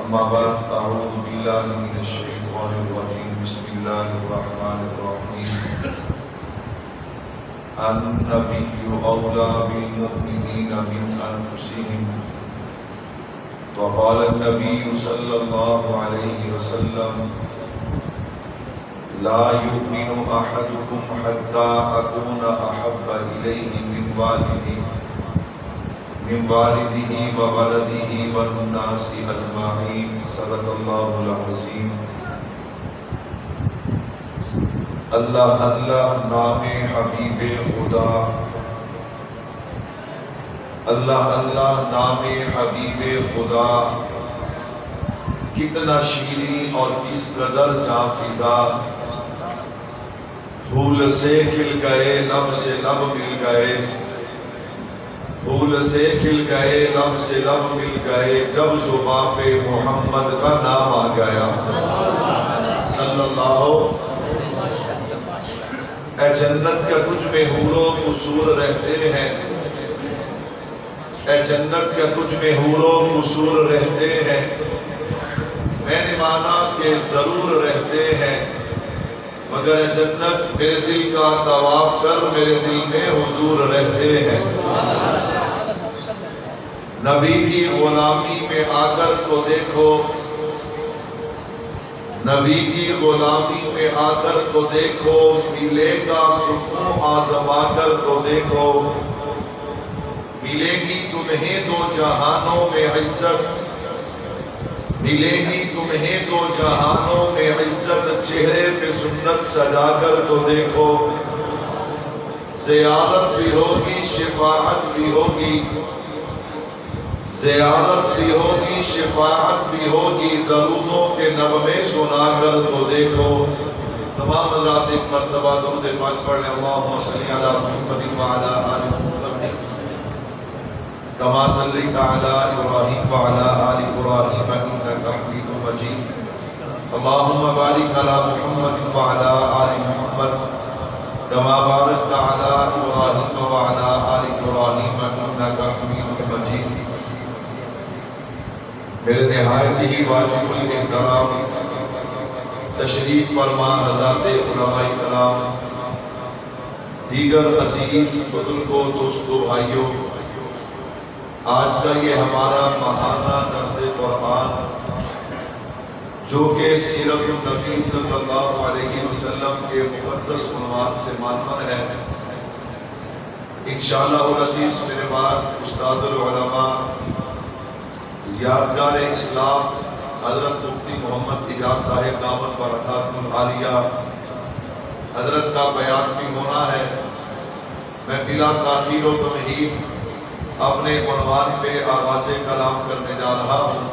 اما بعد اعوذ باللہ من الشیطان الرجیم بسم اللہ الرحمن الرحیم النبی اولیٰ بالمؤمنین من انفسهم وقال النبی صلی اللہ علیہ وسلم لا يؤمن احدكم حتى اكون احب الیہ من والده وولده والناس اجمعین صدق اللہ العظیم۔ اللہ اللہ نام حبیب خدا، اللہ اللہ نام حبیب خدا، کتنا شیریں اور کس قدر جاں فضا، پھول سے کھل گئے لب سے لب مل گئے، پھول سے کھل گئے لب سے لب مل گئے، جب زباں پہ محمد کا نام آ گیا صلی اللہ۔ اے جنت کا کچھ میں حور و قصور رہتے ہیں، اے جنت کا کچھ میں حور و قصور رہتے ہیں، میں نے مانا کہ ضرور رہتے ہیں، مگر جنت میرے دل کا طواف کر میرے دل میں حضور رہتے ہیں۔ نبی کی غلامی میں آ کر تو دیکھو، نبی کی غلامی میں آ کر تو دیکھو، ملے گا سکون آزما کر تو دیکھو، ملے گی تمہیں دو جہانوں میں عزت، ملے گی تمہیں دو جہانوں میں عزت، چہرے پہ سنت سجا کر تو دیکھو، زیارت بھی ہوگی شفاعت بھی ہوگی، زیارت بھی ہوگی شفاعت بھی ہوگی، درودوں کے نغمے سنا کر تو دیکھو۔ تمام حضرات ایک مرتبہ درود پاک پڑھیں، اللہم صلی علی محمد وعلی آل محمد کما صلیت علی ابراہیم وعلی آل ابراہیم انک حمید مجید، اللہم بارک علی محمد وعلی آل محمد کما بارکت علی ابراہیم وعلی آل ابراہیم انک حمید مجید۔ میرے نہایت ہی واجب الاحترام تشریف فرما حضرات علماء کرام، دیگر عزیز بزرگوں دوستوں بھائیوں، آج کا یہ ہمارا ماہانہ درس قرآن جو کہ سیرت النبی صلی اللہ علیہ وسلم کے مقدس عنوان سے معنون ہے، انشاءاللہ العزیز میرے بعد استاد العلماء یادگار اسلام حضرت مفتی محمد اجاز صاحب دامت برکاتہ العالیہ حضرت کا بیان بھی ہونا ہے۔ میں بلا تاخیر و تمہید اپنے عنوان پہ آغاز کلام کرنے جا رہا ہوں۔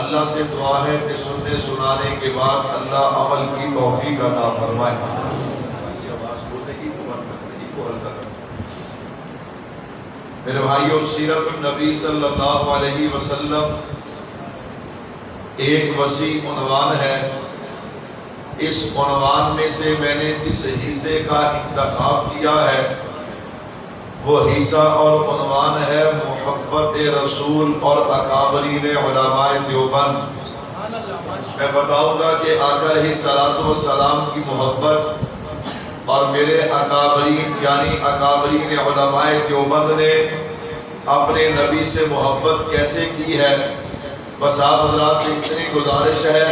اللہ سے دعا ہے کہ سننے سنانے کے بعد اللہ عمل کی توفیق عطا فرمائے۔ میرے بھائیوں، سیرت النبی صلی اللہ علیہ وسلم ایک وسیع عنوان ہے۔ اس عنوان میں سے میں نے جس حصے کا انتخاب کیا ہے وہ حصہ اور عنوان ہے محبت رسول اور اکابرین علماء دیوبند۔ میں بتاؤں گا کہ آقا علیہ السلام کی محبت اور میرے اکابرین یعنی اکابرین علماء دیوبند نے اپنے نبی سے محبت کیسے کی ہے۔ بس آپ حضرات سے اتنی گزارش ہے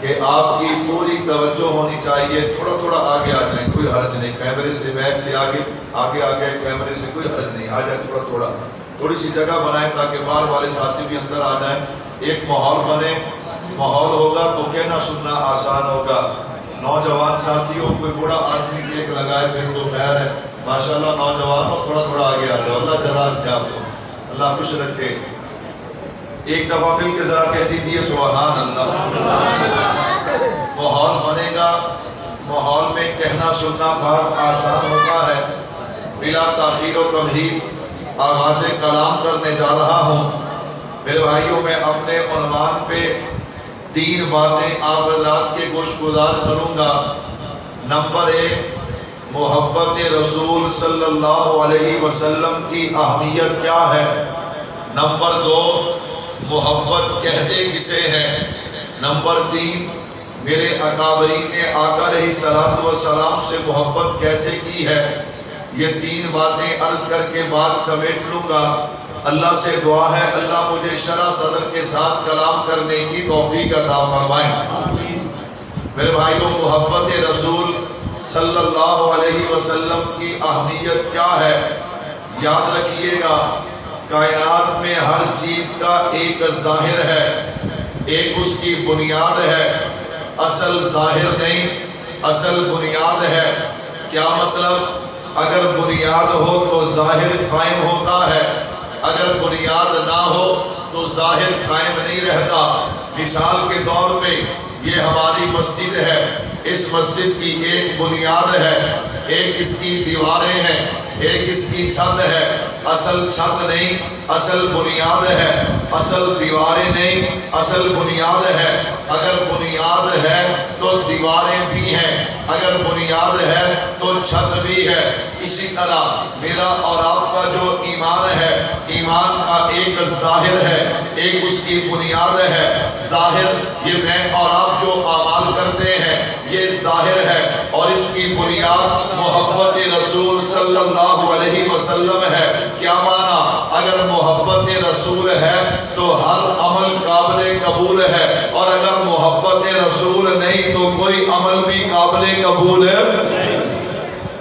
کہ آپ کی پوری توجہ ہونی چاہیے، تھوڑا تھوڑا آگے آ جائیں، کوئی حرج نہیں، کیمرے سے بیک سے آگے آگے آگے کیمرے سے کوئی حرج نہیں، آ جائیں تھوڑا تھوڑا، تھوڑی سی جگہ بنائیں تاکہ باہر والے ساتھی بھی اندر آ جائیں، ایک ماحول بنے، ماحول ہوگا تو کہنا سننا آسان ہوگا۔ نوجوان ساتھیوں کوئی بڑا آدمی ٹیک لگائے پھر تو خیر ہے، ماشاءاللہ نوجوان ہو تھوڑا تھوڑا آگے آ جاؤ، اللہ جزاک دے آپ کو، اللہ خوش رکھے۔ ایک دفعہ مل کے ذرا کہہ دیجئے سبحان اللہ۔ ماحول بنے گا، ماحول میں کہنا سننا بہت آسان ہوتا ہے۔ بلا تاخیر و تمہید آغاز کلام کرنے جا رہا ہوں۔ میرے بھائیوں، میں اپنے عنوان پہ 3 باتیں آپ حضرات کے گوش گزار کروں گا۔ نمبر 1، محبت رسول صلی اللہ علیہ وسلم کی اہمیت کیا ہے۔ نمبر 2، محبت کہتے کسے ہیں؟ نمبر 3، میرے اکابرین نے آقا علیہ السلام سے محبت کیسے کی ہے؟ یہ 3 باتیں عرض کر کے بات سمیٹ لوں گا۔ اللہ سے دعا ہے اللہ مجھے شرح صدر کے ساتھ کلام کرنے کی توفیق عطا فرمائے۔ میرے بھائیوں، محبت رسول صلی اللہ علیہ وسلم کی اہمیت کیا ہے؟ یاد رکھیے گا، کائنات میں ہر چیز کا ایک ظاہر ہے، ایک اس کی بنیاد ہے، اصل ظاہر نہیں، اصل بنیاد ہے۔ کیا مطلب؟ اگر بنیاد ہو تو ظاہر قائم ہوتا ہے، اگر بنیاد نہ ہو تو ظاہر قائم نہیں رہتا۔ مثال کے طور پہ یہ ہماری مسجد ہے، اس مسجد کی ایک بنیاد ہے، ایک اس کی دیواریں ہیں، ایک اس کی چھت ہے۔ اصل چھت نہیں، اصل بنیاد ہے، اصل دیواریں نہیں، اصل بنیاد ہے۔ اگر بنیاد ہے تو دیواریں بھی ہیں، اگر بنیاد ہے تو چھت بھی ہے۔ اسی طرح میرا اور آپ کا جو ایمان ہے، ایمان کا ایک ظاہر ہے، ایک اس کی بنیاد ہے۔ ظاہر یہ میں اور آپ جو اعمال کرتے ہیں یہ ظاہر ہے، اور اس کی بنیاد محبت رسول صلی اللہ علیہ وسلم ہے۔ کیا معنی؟ اگر محبت رسول ہے تو ہر عمل قابل قبول ہے، اور اگر محبت رسول نہیں تو کوئی عمل بھی قابل قبول ہے،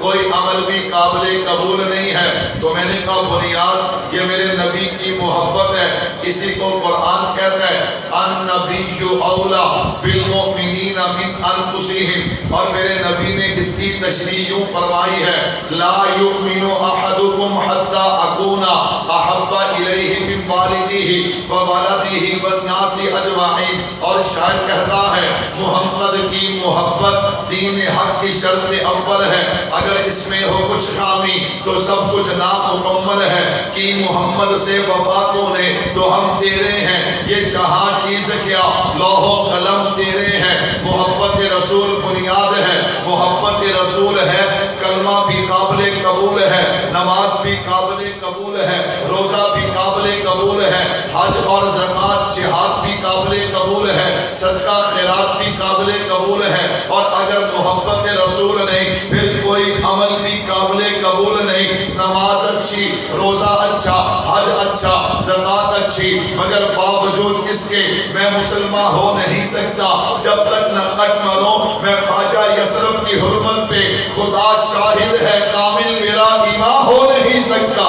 کوئی عمل بھی قابل قبول نہیں ہے۔ تو میں نے کہا بنیاد یہ میرے نبی کی محبت ہے، اسی کو قرآن کہتا ہے النبی اولا بالمؤمنین من انفسہم، اور میرے نبی نے اس کی تشریح یوں فرمائی ہے لا یؤمن احدکم حتی اکون احب الیہ من والدہ وولدہ والناس اجمعین، اور شاعر کہتا ہے محمد کی محبت دین حق کی شرط اول ہے، اگر اس میں ہو کچھ خامی تو سب کچھ نامکمل ہے۔ کہ محمد سے وفا تو نے تو ہم تیرے ہیں، یہ جہاں چیز کیا لوح و قلم تیرے ہیں۔ محبت رسول بنیاد ہے، محبت رسول ہے، کلمہ بھی قابل قبول ہے، نماز بھی قابل قبول ہے، روزہ بھی قابل قبول ہے، حج اور زکوٰۃ جہاد بھی قابل قبول ہے، صدقہ خیرات بھی قابل قبول ہے۔ اور اگر محبت رسول نہیں پھر کوئی عمل بھی قابل قبول نہیں۔ نماز اچھی، روزہ اچھا، حج اچھا، زکوٰۃ اچھی، مگر باوجود اس کے میں مسلمان ہو نہیں سکتا جب تک نہ کٹ مروں میں خواجہ یسرف کی حرمت پہ، خدا شاہد ہے کامل میرا ایمان ہو نہیں سکتا۔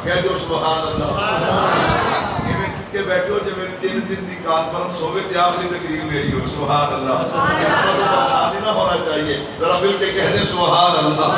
کہہ دو سبحان اللہ۔ کے بیٹھو جو میں 3 دن دی کانفرنس ہوگی تے آخری تقریر میری ہو، سبحان اللہ۔ اتنا تو پریشانی نہ ہونا چاہیے، ذرا مل کے کہہ دیں سبحان اللہ۔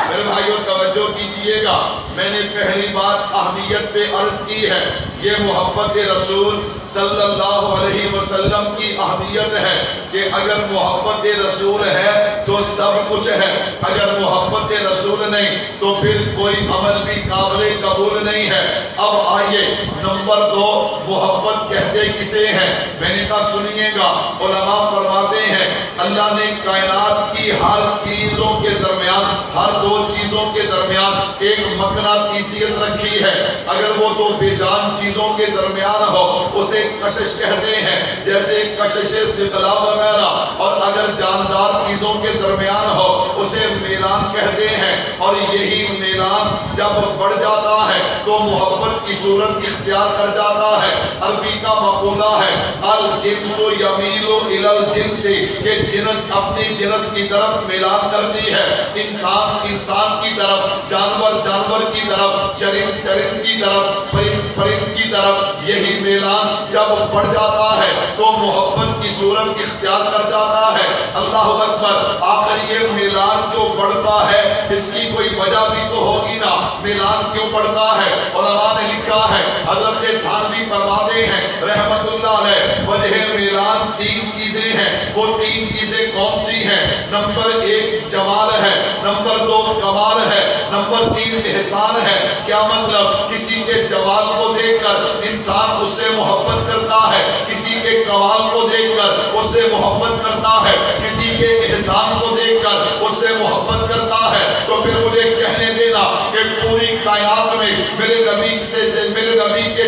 میرے بھائیوں توجہ کیجئے گا، میں نے پہلی بات اہمیت پہ عرض کی ہے، یہ محبت رسول صلی اللہ علیہ وسلم کی اہمیت ہے کہ اگر محبت رسول ہے تو سب کچھ ہے، اگر محبت رسول نہیں تو پھر کوئی عمل بھی قابل قبول نہیں ہے۔ اب آئیے نمبر 2، محبت کہتے کسے ہیں؟ میں نے کہا سنیے گا، علماء فرماتے ہیں اللہ نے کائنات کی ہر چیزوں کے درمیان، ہر 2 چیزوں کے درمیان ایک مقناطیسیت رکھی ہے۔ اگر وہ 2 بے جان چیزوں کے درمیان ہو اسے کشش کہتے ہیں، جیسے کشش ثقلا وغیرہ، اور اگر جاندار چیزوں کے درمیان ہو اسے میلان کہتے ہیں، اور یہی میلان جب بڑھ جاتا ہے تو محبت کی صورت اختیار کر جاتا ہے۔ عربی کا مقولہ ہے الجنس یمیل الی الجنس، کہ جنس اپنی جنس کی طرف میلان کرتی ہے، انسان انسان کی طرف، جانور جانور کی طرف، چرند چرند کی طرف، پرند پرند کی طرف۔ یہی میلان جب بڑھ جاتا ہے تو محبت کی صورت اختیار کر جاتا ہے۔ اللہ اکبر۔ آخر یہ میلان جو بڑھتا ہے اس کی کوئی وجہ بھی تو ہوگی نا، میلان کیوں بڑھتا ہے؟ علماء نے لکھا ہے، حضرت تھانوی فرماتے ہیں رحمت اللہ علیہ، وجہ میلان 3 چیزیں ہیں۔ وہ 3 چیزیں کون سی ہیں؟ نمبر 1 جمال ہے، نمبر 2 کمال ہے، نمبر 3 احسان ہے۔ کیا مطلب؟ کسی کے جمال کو دیکھ کر انسان اس سے محبت کرتا ہے، کسی کے کمال کو دیکھ کر اس سے محبت کرتا ہے، کسی کے احسان کو دیکھ کر اس سے محبت کرتا ہے۔ تو پھر مجھے کہنے دینا کہ پوری کائنات میں میرے نبی کے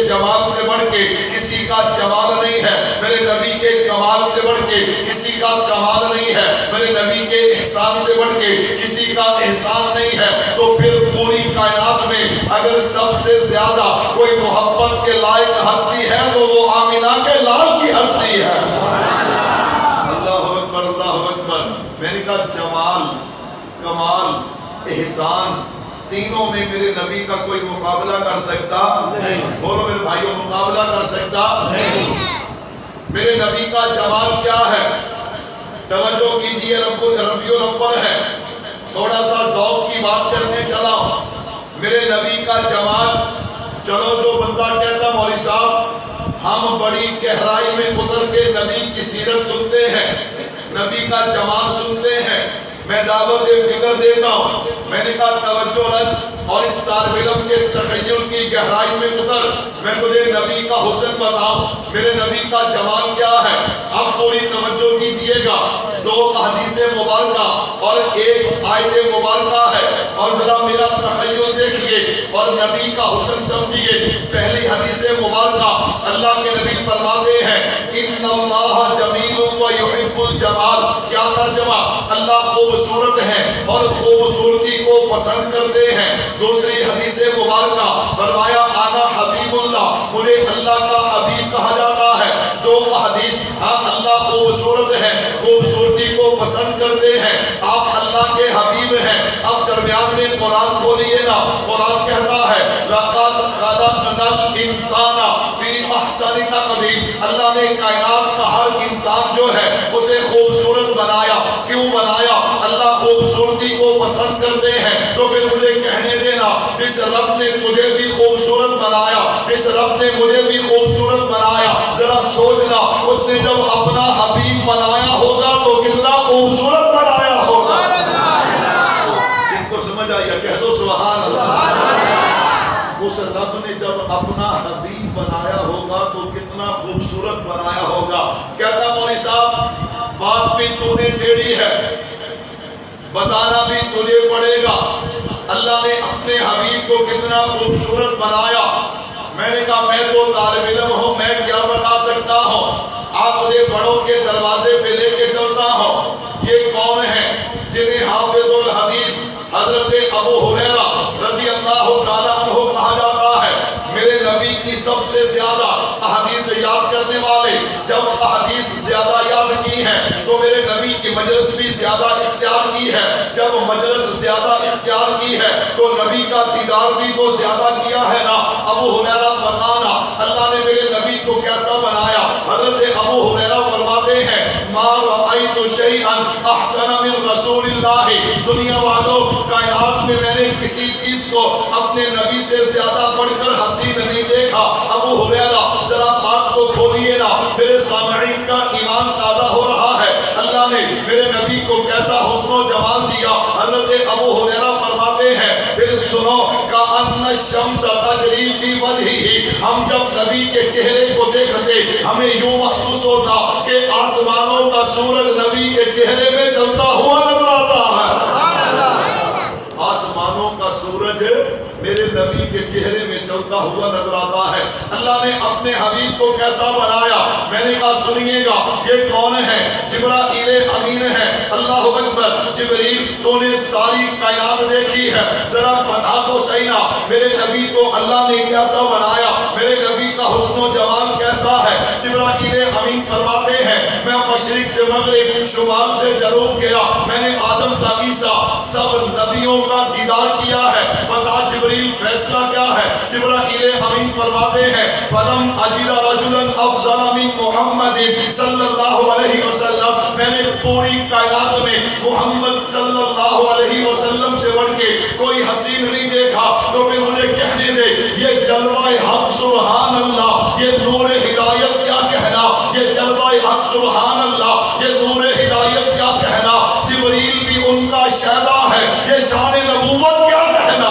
کا جمال نہیں ہے، میرے نبی کے کمال سے بڑھ کے کسی کا کمال نہیں ہے، میرے نبی کے احسان سے بڑھ کے کسی کا احسان نہیں ہے، تو پھر پوری کائنات میں اگر سب سے زیادہ کوئی محبت کے لائق ہستی ہے تو وہ آمینہ کے لال کی ہستی ہے۔ اللہ اکبر، اللہ اکبر۔ میں نے کہا جمال، کمال، احسان، تینوں میں میرے نبی کا کوئی مقابلہ کر سکتا نہیں۔ بولو میرے بھائیوں، مقابلہ کر سکتا نہیں۔ میرے نبی کا جمال کیا ہے؟ توجہ کیجئے، ربیع الاول ہے، تھوڑا سا ذوق کی بات کرنے چلا۔ میرے نبی کا جمال، چلو جو بندہ کہتا مولوی صاحب ہم بڑی گہرائی میں اتر کے نبی کی سیرت سنتے ہیں، نبی کا جمال سنتے ہیں، میں دعوت فکر دیتا ہوں۔ میں نے کہا توجہ رکھ اور اس طالب علم کے تخیل کی گہرائی میں اتر، میں تجھے نبی کا حسن بتاؤں، میرے نبی کا جمال کیا ہے۔ اب پوری توجہ کیجئے گا، 2 حدیث مبارکہ اور 1 آیت مبارکہ ہے، اور ذرا میرا تخیل دیکھیے اور نبی کا حسن سمجھیے۔ پہلی حدیث مبارکہ اللہ کے نبی فرماتے ہیں ان اللہ جمیل و یحب الجمال، کیا ترجمہ؟ اللہ خوبصورت ہے اور خوبصورتی کو پسند کرتے ہیں۔ دوسری حدیث مبارکہ فرمایا انا حبیب اللہ، مجھے اللہ کا حبیب کہا جاتا ہے۔ 2 حدیث، ہاں اللہ خوبصورت ہے، خوبصورتی کو پسند کرتے ہیں، آپ اللہ کے حبیب ہیں۔ اب درمیان میں قرآن کھولیے نا، قرآن کہتا ہے لقد خلقنا الانسان فی احسن تقویم، اللہ نے کائنات کا ہر انسان جو ہے اسے خوبصورت بنایا۔ کیوں بنایا؟ اللہ خوبصورتی کو پسند کرتے ہیں۔ تو پھر مجھے کہنے دینا، جس رب نے تجھے بھی خوبصورت بنایا، جس رب نے مجھے بھی خوبصورت بنایا، ذرا سوچنا اس نے جب اپنا حبیب بنایا ہوگا تو کتنا خوبصورت بنایا ہوگا۔ ان کو سمجھ آیا؟ کہہ دو سبحان اللہ۔ اس رب نے جب اپنا حبیب بنایا ہوگا تو کتنا خوبصورت بنایا ہوگا۔ کہتا مولوی صاحب بات بھی تو نے چھیڑی ہے، بتانا بھی تجھے پڑے گا، اللہ نے اپنے حبیب کو کتنا خوبصورت بنایا۔ میں نے کہا میں تو طالب علم ہوں، میں کیا بتا سکتا ہوں؟ آپ مجھے بڑوں کے دروازے پہ لے کے چلتا ہوں۔ یہ کون ہیں جنہیں حافظ الحدیث حضرت ابو ہریرہ رضی اللہ تعالیٰ عنہ کہا جاتا ہے؟ میرے نبی کی سب سے زیادہ احادیث یاد کرنے والے، جب احادیث زیادہ یاد کی ہیں تو میرے نبی کی مجلس بھی زیادہ اختیار کی ہے، جب مجلس زیادہ اختیار کی ہے تو نبی کا دیدار بھی تو زیادہ کیا ہے نا۔ ابو ہریرہ بتانا اللہ نے میرے نبی کو کیسا بنایا؟ حضرت ابو ہریرہ فرماتے ہیں ما رأیت شیئا احسن من رسول اللہ، دنیا والوں کائنات میں نے کسی چیز کو اپنے نبی سے زیادہ بڑھ کر حسین نہیں دیکھا۔ ابو ہریرہ ذرا بات کو کھولیے نا، میرے سامعین کا ایمان تازہ ہو رہا ہے۔ اللہ نے میرے نبی کو کیسا حسن و جمال دیا۔ حضرت ابو ہریرہ فرماتے ہیں پھر سنو کأن الشمس تجری فی وجہہ، ہم جب نبی کے چہرے کو دیکھتے ہمیں یوں محسوس ہوتا کہ آسمانوں کا سورج نبی کے چہرے میں چلتا ہوا نظر آتا ہے۔ آسمانوں کا سورج میرے نبی کے چہرے میں چلتا ہوا نظر آتا ہے۔ اللہ نے اپنے حبیب کو کیسا بنایا؟ میں نے کہا سنیے گا، یہ کون ہے؟ جبرائیل امین ہے۔ اللہ اکبر۔ جبریل تو نے ساری کائنات دیکھی ہے، ذرا بتا تو صحیح نا میرے نبی کو اللہ نے کیسا بنایا، میرے نبی کا حسن و جمال کیسا ہے؟ جبرائیل امین فرماتے ہیں میں مشرق سے مغرب، شمال سے جنوب گیا، میں نے آدم تا عیسیٰ سب نبیوں کا دیدار کیا ہے۔ بتا جبریل فیصلہ کیا ہے؟ جبرائیل امین فرماتے ہیں فلم اجد رجلا افضل من محمد صلی اللہ علیہ وسلم، میں نے پوری کائنات میں محمد صلی اللہ علیہ وسلم سے بڑھ کے کوئی حسین نہیں دیکھا۔ تو پھر مجھے کہنے دے یہ جلوہ حق سبحان اللہ، یہ نور ہدایت کیا کہنا، یہ جلوہ حق سبحان اللہ، یہ نور ہدایت کیا کہنا، جبریل بھی ان کا شہدا ہے، یہ شان نبوت کیا کہنا۔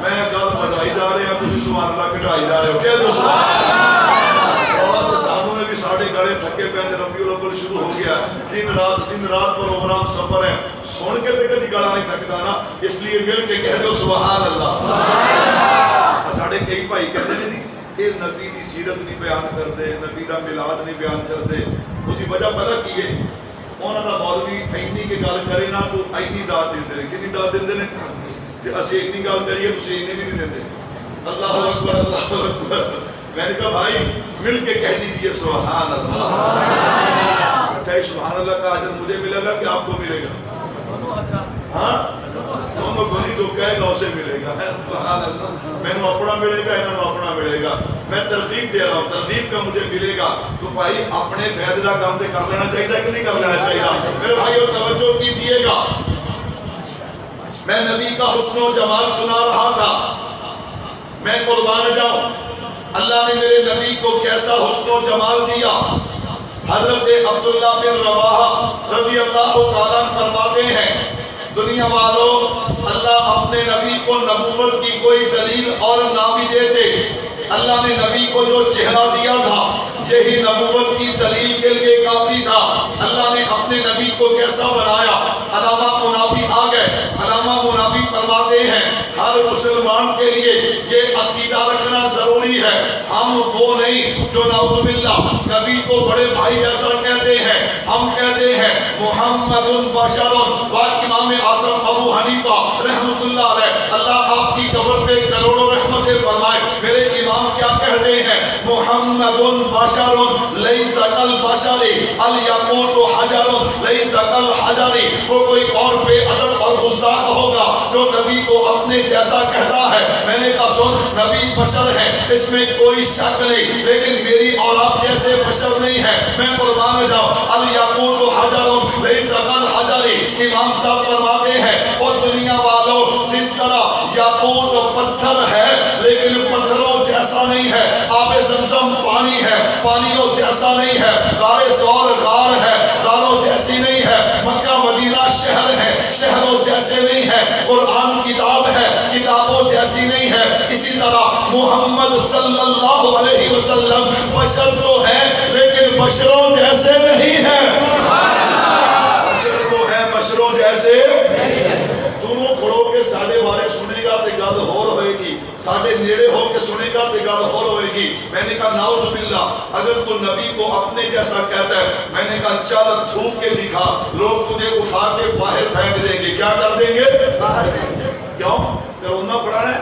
میں گل بجائی جا رہے ہیں، تجھے سبحان اللہ کٹائی جا رہے ہو، کہہ دو سبحان اللہ۔ اور تو سانوں میں بھی ساڑھے گڑے تھکے پہنے، ربیع الاول شروع ہو گیا، دن رات پروگرام سفر ہے، سن کے تے کدی گلا نہیں تھکدا نا، اس لیے مل کے کہہ دو سبحان اللہ۔ ساڑھے کئی بھائی کہتے ہیں اے نبی دی سیرت سیرت نہیں بیان کرتے، نبی دا میلاد نہیں بیان کرتے. اس کی وجہ پتہ کی ہے؟ انہوں کا مولوی اینی کی گل کرے نا تو اینی داد دے. کنی داد دے؟ کہ اسی اینی گل کریے تو اینی بھی نہیں دے. اللہ اکبر اللہ اکبر. میں نے کہا بھائی مل کے کہہ دیجئے سبحان اللہ. اچھا سبحان اللہ کا اجر مجھے ملے گا کہ آپ کو ملے گا؟ ہاں دونوں بھلی تو کہے گا اسے ملے گا. سبحان اللہ. میں نے اپنا ملے گا، انہوں نے اپنا ملے گا. میں ترغیب دے رہا ہوں، ترغیب کا مجھے ملے گا تو بھائی اپنے فیض کا کام تے کر لینا چاہیے کہ نہیں کر لینا چاہیے؟ میرے بھائیو توجہ کیجئے گا. میں نبی کا حسن و جمال سنا رہا تھا. میں قربان جاؤں اللہ نے میرے نبی کو کیسا حسن و جمال دیا. حضرت عبداللہ بن رواحہ رضی اللہ تعالیٰ فرماتے ہیں دنیا والوں اللہ اپنے نبی کو نبوت کی کوئی دلیل اور نہ بھی دیتے. اللہ نے نبی کو جو چہرہ دیا تھا یہی نبوت کی دلیل کے لیے کافی تھا. اللہ نے اپنے نبی کو کیسا بنایا. علامہ مناوی آ گئے. علامہ مناوی فرماتے ہیں ہر مسلمان کے لیے یہ عقیدہ رکھنا ضروری ہے. ہم وہ نہیں جو نعوذ باللہ نبی کو بڑے بھائی جیسا کہتے ہیں. ہم کہتے ہیں محمد بشر. امام اعظم ابو حنیفہ رحمۃ اللہ علیہ اللہ آپ کی قبر پہ کروڑوں رحمتیں فرمائے. میرے امام کیا کہتے ہیں محمد بشر لیس کالبشر الیاقوت حجر لیس کالحجر. وہ کوئی اور بے ادب اور گستاخ ہوگا جو نبی کو اپنے جیسا کہتا ہے. میں نے کہا سن نبی بشر ہے اس میں کوئی شک نہیں، لیکن میری اور آپ جیسے بشر نہیں ہے. میں قربان جاؤں الیاقوت حجر لیس کالحجر. امام صاحب فرماتے ہیں اور دنیا والوں جس طرح یاقوت پتھر ہے لیکن پتھروں جیسا نہیں ہے. آب زمزم پانی ہے پانیوں جیسا نہیں ہے. غار ثور غار ہے غاروں جیسی نہیں ہے. مکہ مدینہ شہر ہے شہروں جیسے نہیں ہے. قرآن کتاب ہے کتابوں جیسی نہیں ہے. اسی طرح محمد صلی اللہ علیہ وسلم بشر تو ہے لیکن بشروں جیسے نہیں ہے. بشر تو ہے بشروں جیسے. دونوں کھڑو کے ساڑھے بارے سنے گا تے گل ہور ہوئے گی، ساڑھے نیڑے ہو کے سنے گا تے گل ہور ہوئے گی. میں نے کہا نعوذ باللہ اگر تو نبی کو اپنے جیسا کہتا ہے میں نے کہا چل تھوک کے دکھا. لوگ تجھے اٹھا کے باہر پھینک دیں گے. کیا کر دیں گے؟ کیوں؟ کرونا پڑا ہے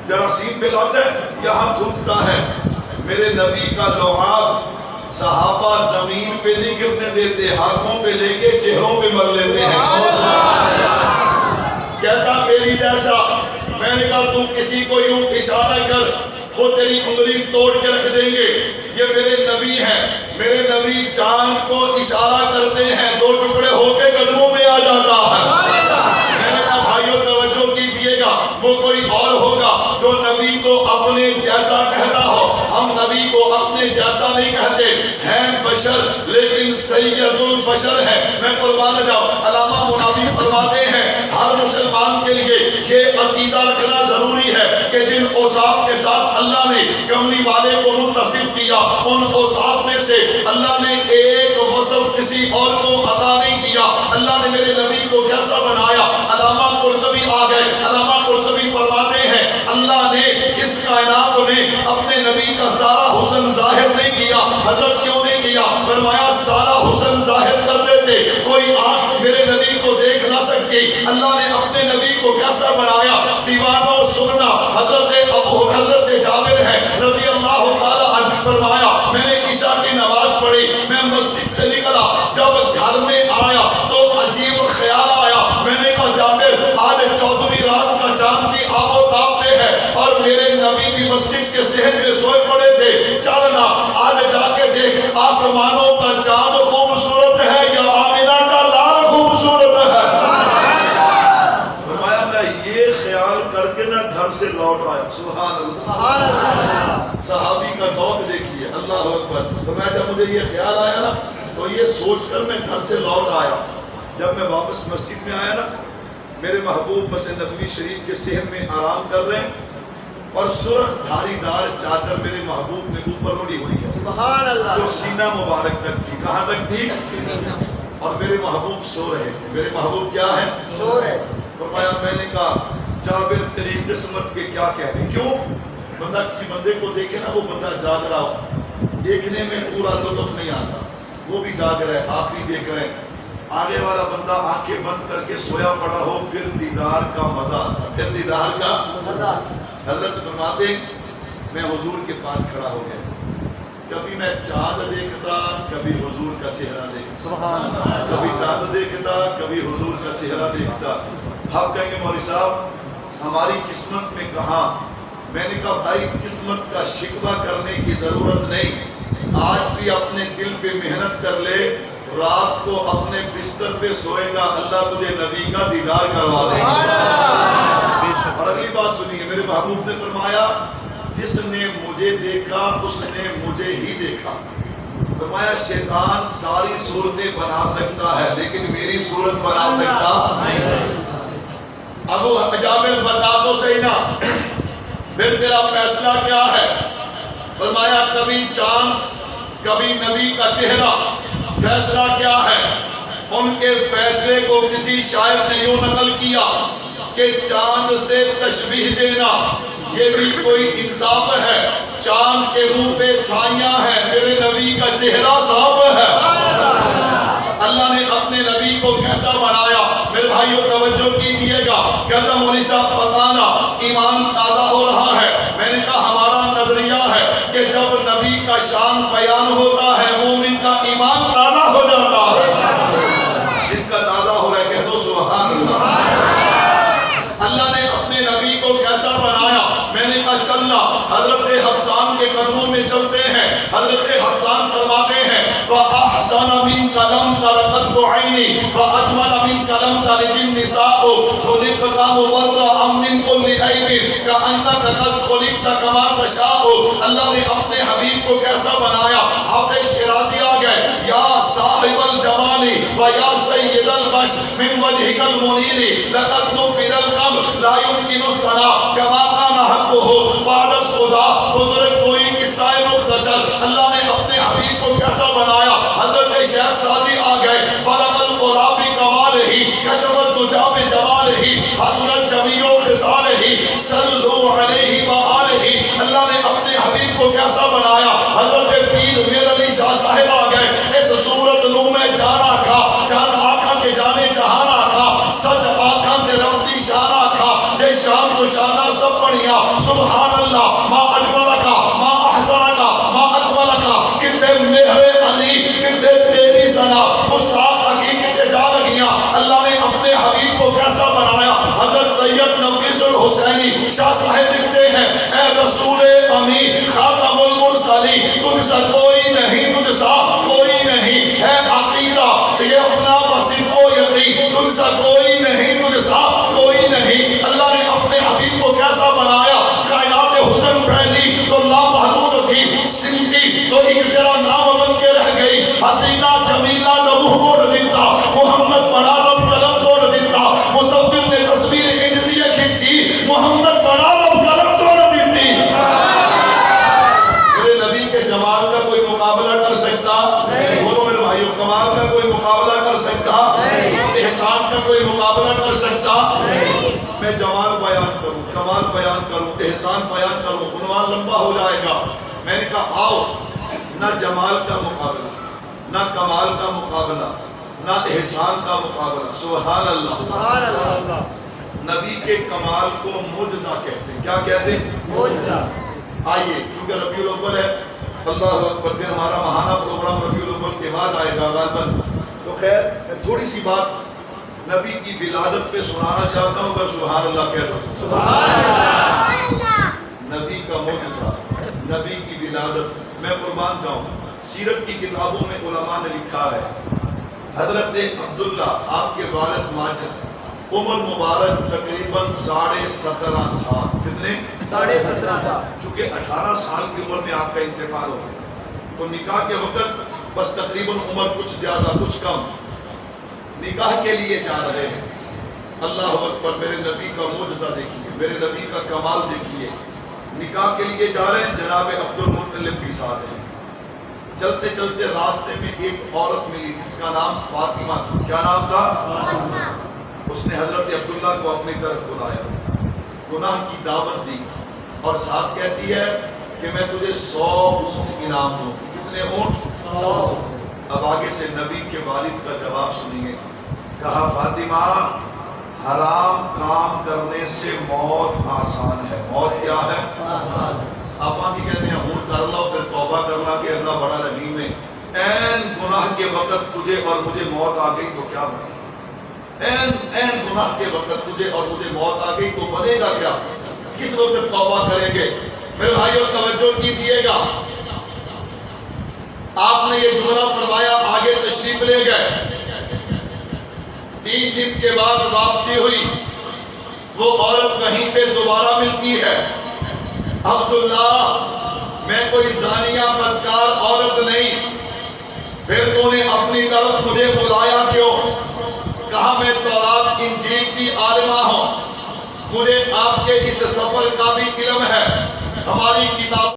جراثیم پھیلاتا ہے یہاں تھوکتا ہے. میرے نبی کا لعاب صحابہ زمین پہ نہیں گرنے دیتے، ہاتھوں پہ لے کے چہروں پہ مر لیتے ہیں. کہتا میری جیسا. میں نے کہا تو کسی کو یوں اشارہ کر وہ تیری انگلی توڑ کے رکھ دیں گے. یہ میرے نبی ہیں. میرے نبی چاند کو اشارہ کرتے ہیں دو ٹکڑے ہو کے قدموں میں آ جاتا ہے. میں نے کہا بھائیو توجہ کیجئے گا وہ کوئی اور ہوگا جو نبی کو اپنے جیسا کہتا ہو. ہم نبی کو اپنے جیسا نہیں کہتے ہیں بشر لیکن سید البشر ہے. میں قربان جاؤں علامہ مناوی فرماتے ہیں ہر مسلمان کے لیے یہ عقیدہ رکھنا ضروری ہے کہ جن اوصاف کے ساتھ اللہ نے کملی والے کو متصف کیا ان اوصاف میں سے اللہ نے ایک وصف کسی اور کو عطا نہیں کیا. اللہ نے میرے نبی کو کیسا بنایا. علامہ قرطبی آ گئے. علامہ قرطبی فرماتے ہیں اللہ نے اس کائنات میں اپنے نبی کا سارا حسن ظاہر نہیں کیا. حضرت کیوں نہیں کیا؟ فرمایا سارا حسن ظاہر کر دیتے کوئی آنکھ میرے نبی کو دیکھ نہ سکتی. اللہ نے اپنے نبی کو کیسا بنایا. دیوانوں سننا. حضرت جابر ہے رضی اللہ تعالی عنہ فرمایا میں نے عشاء کی نماز پڑھی میں مسجد سے نکلا جب گھر میں آیا تو عجیب خیال آیا. میں نے کہا جابر آج 14ویں رات کا چاند بھی آب و تاب پہ ہے اور میرے نبی بھی مسجد کے صحن میں سوئے پڑے تھے. چلنا آج جا کے دیکھ آسمانوں کا چاند خوبصورت ہے یا آمینہ کا لال خوبصورت ہے. فرمایا میں یہ خیال کر کے نہ گھر سے لوٹ آیا. سبحان اللہ. صحابی کا ذوق دیکھیے. اللہ اکبر. فرمایا جب مجھے یہ خیال آیا نا تو یہ سوچ کر میں گھر سے لوٹ آیا. جب میں واپس مسجد میں آیا نا میرے محبوب مسجد نبوی شریف کے صحن میں آرام کر رہے ہیں اور سرخ دھاری دار چادر میرے محبوب نے اوپر اوڑی ہوئی ہے. سبحان اللہ. جو سینہ مبارک تک تھی. کہاں تک تھی؟ اور میرے محبوب سو رہے تھے. میرے محبوب کیا ہے؟ سو رہے. فرمایا میں نے کہا جابر تیری قسمت کے کیا کہنے. کیوں؟ بندہ کسی بندے کو دیکھے نا، وہ بندہ جاگ رہا ہو، دیکھنے میں پورا لطف نہیں آتا، وہ بھی جاگ رہا ہے، آپ بھی دیکھ رہے ہیں، آگے والا بندہ آنکھیں بند کر کے سویا پڑا ہو، پھر دیدار کا مزہ آتا، پھر دیدار کا مزہ۔ حضرت فرماتے ہیں میں حضور کے پاس کھڑا ہو گیا، کبھی میں چاند دیکھتا، کبھی حضور کا چہرہ دیکھتا، کبھی چاند دیکھتا، کبھی حضور کا چہرہ دیکھتا۔ آپ کہیں گے مولوی صاحب ہماری قسمت میں کہاں؟ میں نے کہا بھائی قسمت کا شکوہ کرنے کی ضرورت نہیں، آج بھی اپنے دل پہ محنت کر لے، رات کو اپنے بستر پہ سوئے گا، اللہ تجھے نبی کا دیدار کروا دے گا۔ اور اگلی بات سنیے، میرے محبوب نے فرمایا جس نے مجھے دیکھا اس نے مجھے ہی دیکھا۔ فرمایا شیطان ساری صورتیں بنا سکتا ہے لیکن میری صورت بنا سکتا نہیں۔ ابو جابر بتا تو صحیح نا، پھر تیرا فیصلہ کیا ہے؟ فرمایا کبھی چاند کبھی نبی کا چہرہ، فیصلہ کیا ہے؟ ان کے فیصلے کو کسی شاعر نے یوں نقل کیا کہ چاند سے تشبیہ دینا یہ بھی کوئی انصاف ہے، چاند کے منہ پہ چھائیاں ہیں، میرے نبی کا چہرہ صاف ہے۔ اللہ نے اپنے نبی کو کیسا بنایا؟ میرے بھائیوں توجہ کیجئے گا، کہتا مولوی صاحب بتانا ایمان تازہ ہو رہا ہے۔ میں نے کہا ہمارا نظریہ ہے کہ جب نبی کا شان بیان ہوتا ہے مومن کا ایمان تازہ ہو جاتا ہے۔ جن کا تازہ ہو رہا ہے کہہ دو سبحان اللہ۔ اللہ نے اپنے نبی کو کیسا بنایا؟ میں نے کہا چلنا حضرت حسان کے قدموں میں چلتے ہیں۔ حضرت حسان فرماتے ہیں وَأَحْسَنَ مِنْكَ لَمْ تَرَ قَطُّ عَيْنِي وَأَجْمَلَ مِنْكَ لَمْ تَلِدِ النِّسَاءُ خُلِقْتَ مُبَرَّأً مِنْ كُلِّ عَيْبٍ كَأَنَّكَ قَدْ خُلِقْتَ كَمَا تَشَاءُ۔ اللہ نے اپنے حبیب کو کیسا بنایا؟ حافظ شیرازی آ گئے، یا صاحب الجمال ویا سید البشر من وجهك المنیر لقد نبر القمر لا يمكن الثناء كما كان حقه بعد خدا۔ بزرگ کوئی قصہ مختصر، اللہ نے اپنے حبیب کو کیسا بنایا؟ حضرت شیخ سعدی آ گئے، بلغ العلا بکمالہ کشف الدجی بجمالہ حسنت جمیع خصالہ صلوا علیہ وآلہ۔ اللہ نے اپنے حبیب کو کیسا بنایا؟ حضرت پیر میر علی شاہ صاحب آ گئے، اس صورت نو میں جانا تھا، جان آقا کے جانے جہانا تھا، سچ آقا کے ربطی شانہ تھا، یہ شان تو شانہ سب بڑھیا۔ سبحان اللہ، ما اجملکا ما احسنکا ما اکملکا، کتے مہر علی کتے تیری سنا مستاق حقیقت جا لگیاں۔ اللہ نے اپنے حبیب کو کیسا بنایا؟ حضرت سید نفیس الحسینی شاہ صاحب لکھتے ہیں اے رسول امین خاتم المرسلین، تجھ سا کوئی نہیں، تجھ سا کوئی نہیں، ہے عقیدہ یہ اپنا بصیف و یقین، تجھ سا کوئی نہیں، تجھ سا کوئی نہیں۔ اللہ نے اپنے حبیب کو کیسا بنایا؟ کائنات حسن پھیلی تو لامحدود تھی، سمٹی تو ایک تیرا نام بن کے رہ گئی، حسینہ جمیلہ نبوہ موڑ دیتا، محمد بنا رب قلم توڑ دیتا، مصور نے تصویر انجدیہ کھینچی، محمد بنا رب قلم توڑ دیتی۔ میرے نبی کے جمال کا کوئی مقابلہ کر سکتا؟ بولو میرے بھائیو، کمال کا کوئی مقابلہ کر سکتا؟ احسان کا کوئی مقابلہ کر سکتا؟ میں جمال بیان کروں، کمال بیان کروں، احسان بیان کروں، عنوان لمبا ہو جائے گا۔ میں نے کہا آؤ، نہ جمال کا مقابلہ، نہ کمال کا مقابلہ، نہ احسان کا مقابلہ۔ سبحان اللہ، سبحان اللہ۔ نبی کے کمال کو معجزہ کہتے ہیں۔ کیا کہتے ہیں؟ معجزہ۔ آئیے، چونکہ ربیع الاول ہے، اللہ اکبر، پھر ہمارا ماہانہ پروگرام ربیع الاول کے بعد آئے گا غالباً، تو خیر میں تھوڑی سی بات نبی کی ولادت پہ سنانا چاہتا ہوں، اگر سبحان اللہ کہہ دو۔ سبحان اللہ۔ نبی کا معجزہ، نبی کی ولادت، میں قربان جاؤں، سیرت کی کتابوں میں علماء نے لکھا ہے حضرت عبداللہ آپ کے والد ماجد عمر مبارک تقریباً 17.5 سال، کتنے؟ 17.5 سال۔ چونکہ 18 سال کی عمر میں آپ کا انتقال ہو گیا، تو نکاح کے وقت بس تقریباً عمر کچھ زیادہ کچھ کم، نکاح کے لیے جا رہے ہیں۔ اللہ اکبر، میرے نبی کا معجزہ دیکھیے، میرے نبی کا کمال دیکھیے۔ نکاح کے لیے جا رہے ہیں، جناب عبد المطلب بھی ساتھ ہیں۔ چلتے چلتے راستے میں ایک عورت ملی جس کا نام فاطمہ تھا۔ کیا نام تھا؟ فاطمہ۔ اس نے حضرت عبداللہ کو اپنی طرف بلایا، گناہ کی دعوت دی، اور ساتھ کہتی ہے کہ میں تجھے 100 اونٹ انعام دوں. کتنے اونٹ؟ 100. اب آگے سے نبی کے والد کا جواب سنیے. کہا فاطمہ حرام کام کرنے سے موت آسان ہے. موت کیا ہے؟ آسان. آپ کی کہتے ہیں ہون کر لو پھر توبہ کرنا کہ اللہ بڑا رحیم ہے. این گناہ کے وقت تجھے اور مجھے موت آ گئی تو کیا بنے؟ این گناہ کے وقت تجھے اور مجھے موت آ گئی تو بنے گا کیا؟ کس وقت توبہ کریں گے؟ میرے بھائیو توجہ کیجئے گا. آپ نے یہ جملہ فرمایا, آگے تشریف لے گئے. 3 دن کے بعد واپسی ہوئی. وہ عورت کہیں پہ دوبارہ ملتی ہے. عبداللہ میں کوئی زانیہ بدکار عورت نہیں, پھر تو نے اپنی طرف مجھے بلایا کیوں؟ کہا میں تورات انجیل کی عالمہ ہوں, مجھے آپ کے اس سفر کا بھی علم ہے. ہماری کتاب